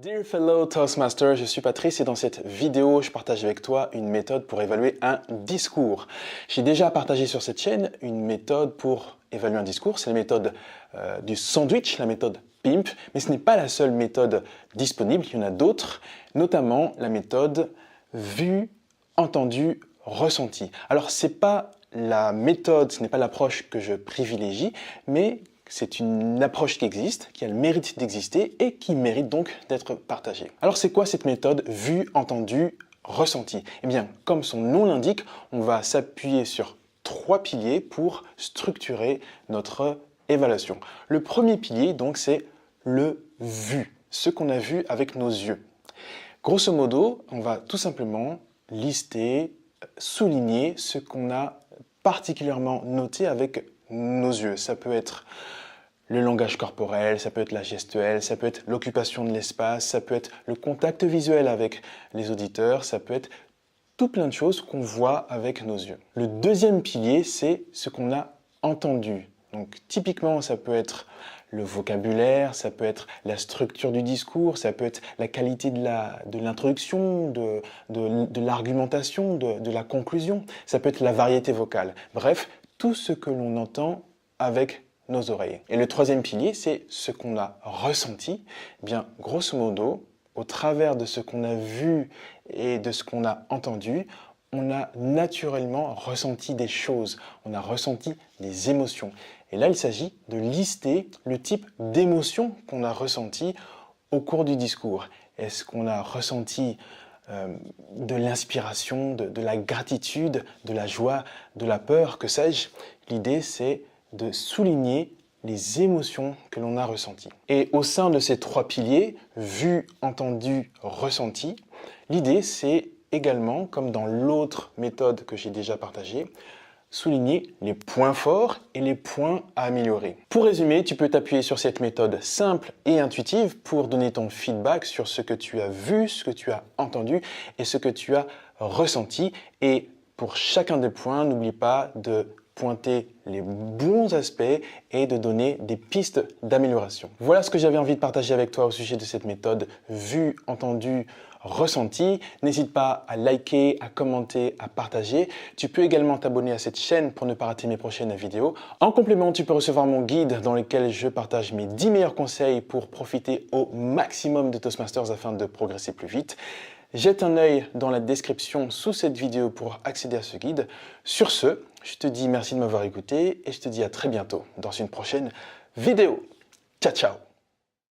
Dear fellow Toastmaster, je suis Patrice et dans cette vidéo, je partage avec toi une méthode pour évaluer un discours. J'ai déjà partagé sur cette chaîne une méthode pour évaluer un discours, c'est la méthode du sandwich, la méthode PIMP, mais ce n'est pas la seule méthode disponible, il y en a d'autres, notamment la méthode vue, entendu, ressenti. Alors c'est pas la méthode, ce n'est pas l'approche que je privilégie, mais c'est une approche qui existe, qui a le mérite d'exister et qui mérite donc d'être partagée. Alors c'est quoi cette méthode vue, entendu, ressenti? Eh bien, comme son nom l'indique, on va s'appuyer sur trois piliers pour structurer notre évaluation. Le premier pilier, donc, c'est le vu, ce qu'on a vu avec nos yeux. Grosso modo, on va tout simplement lister, souligner ce qu'on a particulièrement noté avec nos yeux. Ça peut être le langage corporel, ça peut être la gestuelle, ça peut être l'occupation de l'espace, ça peut être le contact visuel avec les auditeurs, ça peut être tout plein de choses qu'on voit avec nos yeux. Le deuxième pilier, c'est ce qu'on a entendu. Donc typiquement, ça peut être le vocabulaire, ça peut être la structure du discours, ça peut être la qualité de l'introduction, de l'argumentation, de la conclusion, ça peut être la variété vocale. Bref, tout ce que l'on entend avec nos oreilles. Et le troisième pilier, c'est ce qu'on a ressenti. Eh bien, grosso modo, au travers de ce qu'on a vu et de ce qu'on a entendu, on a naturellement ressenti des choses, on a ressenti des émotions. Et là, il s'agit de lister le type d'émotions qu'on a ressenti au cours du discours. Est-ce qu'on a ressenti de l'inspiration, de la gratitude, de la joie, de la peur, que sais-je? L'idée, c'est de souligner les émotions que l'on a ressenties. Et au sein de ces trois piliers, vu, entendu, ressenti, l'idée c'est également, comme dans l'autre méthode que j'ai déjà partagée, souligner les points forts et les points à améliorer. Pour résumer, tu peux t'appuyer sur cette méthode simple et intuitive pour donner ton feedback sur ce que tu as vu, ce que tu as entendu et ce que tu as ressenti. Et pour chacun des points, n'oublie pas de pointer les bons aspects et de donner des pistes d'amélioration. Voilà ce que j'avais envie de partager avec toi au sujet de cette méthode vue, entendu, ressenti. N'hésite pas à liker, à commenter, à partager. Tu peux également t'abonner à cette chaîne pour ne pas rater mes prochaines vidéos. En complément, tu peux recevoir mon guide dans lequel je partage mes 10 meilleurs conseils pour profiter au maximum de Toastmasters afin de progresser plus vite. Jette un œil dans la description sous cette vidéo pour accéder à ce guide. Sur ce, je te dis merci de m'avoir écouté et je te dis à très bientôt dans une prochaine vidéo. Ciao, ciao!